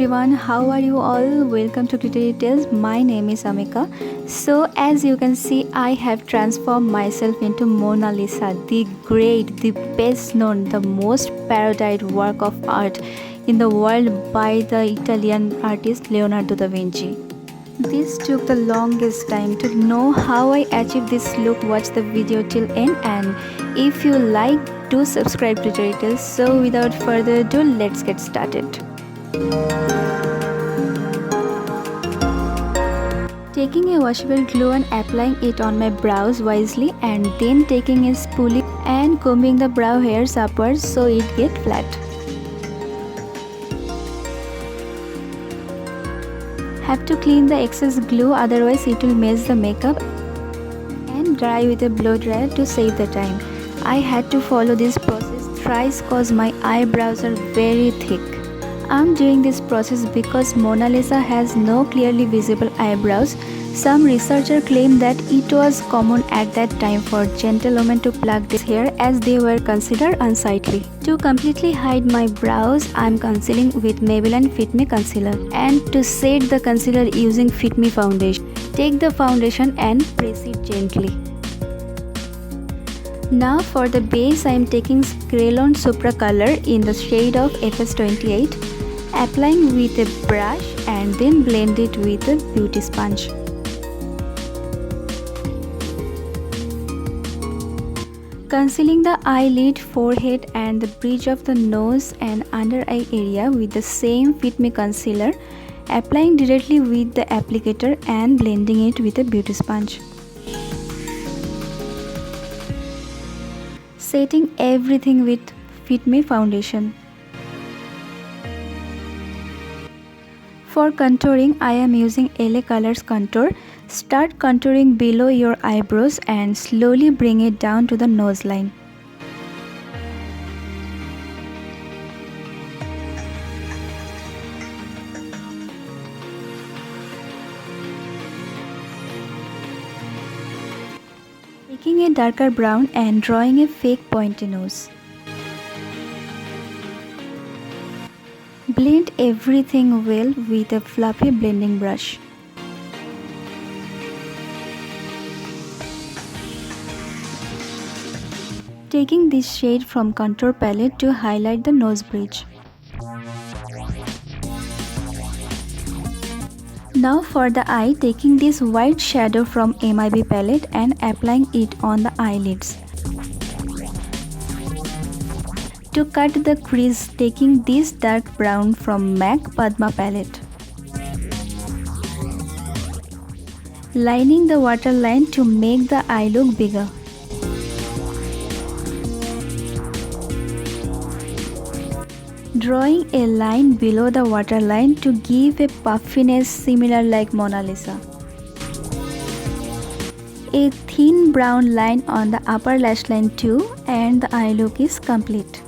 everyone, how are you all? Welcome to Glittery Tales. My name is Amika. So as you can see, I have transformed myself into Mona Lisa, the great, the best known, the most parodied work of art in the world by the Italian artist Leonardo da Vinci. This took the longest time. To know how I achieved this look, watch the video till end, and if you like, do subscribe to Glittery Tales. So without further ado, let's get started. Taking a washable glue and applying it on my brows wisely, and then taking a spoolie and combing the brow hairs upwards so it get flat. Have to clean the excess glue, otherwise it will mess the makeup, and dry with a blow dryer to save the time. I had to follow this process thrice cause my eyebrows are very thick. I'm doing this process because Mona Lisa has no clearly visible eyebrows. Some researchers claim that it was common at that time for gentlewomen to pluck their hair as they were considered unsightly. To completely hide my brows, I'm concealing with Maybelline Fit Me Concealer. And to set the concealer using Fit Me foundation. Take the foundation and press it gently. Now for the base, I am taking Kryolan Supra color in the shade of FS28. Applying with a brush and then blend it with a beauty sponge. Concealing the eyelid, forehead and the bridge of the nose and under eye area with the same Fit Me concealer, applying directly with the applicator and blending it with a beauty sponge. Setting everything with Fit Me foundation. For contouring, I am using LA Colors Contour. Start contouring below your eyebrows and slowly bring it down to the nose line. Taking a darker brown and drawing a fake pointy nose. Blend everything well with a fluffy blending brush. Taking this shade from contour palette to highlight the nose bridge. Now for the eye, taking this white shadow from MIB palette and applying it on the eyelids. To cut the crease, taking this dark brown from MAC Padma palette. Lining the waterline to make the eye look bigger. Drawing a line below the waterline to give a puffiness similar like Mona Lisa. A thin brown line on the upper lash line too, and the eye look is complete.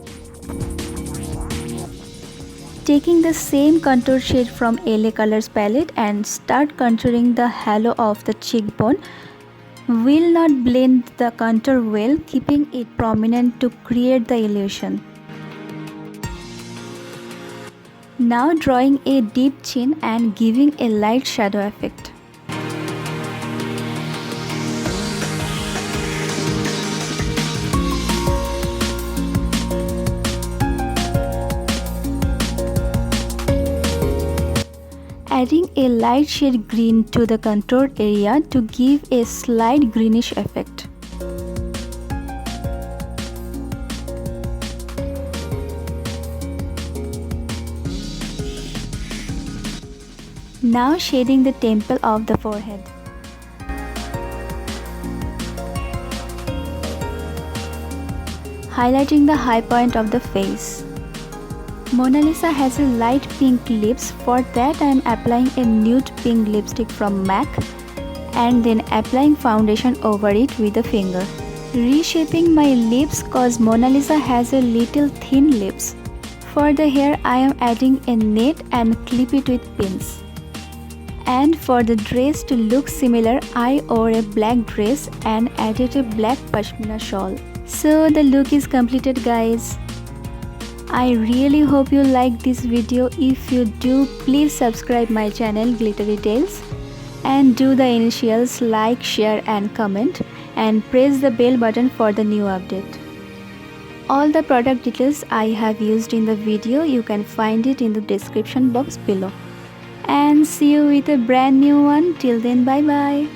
Taking the same contour shade from LA Colors palette and start contouring the halo of the cheekbone. Will not blend the contour well, keeping it prominent to create the illusion. Now drawing a deep chin and giving a light shadow effect. Adding a light shade green to the contour area to give a slight greenish effect. Now shading the temple of the forehead. Highlighting the high point of the face. Mona Lisa has a light pink lips. For that I am applying a nude pink lipstick from MAC and then applying foundation over it with a finger. Reshaping my lips cause Mona Lisa has a little thin lips. For the hair I am adding a net and clip it with pins. And for the dress to look similar, I wore a black dress and added a black pashmina shawl. So the look is completed, guys. I really hope you liked this video. If you do, please subscribe my channel Glittery Tales and do the initials like, share and comment, and press the bell button for the new update. All the product details I have used in the video, you can find it in the description box below. And see you with a brand new one. Till then, bye bye.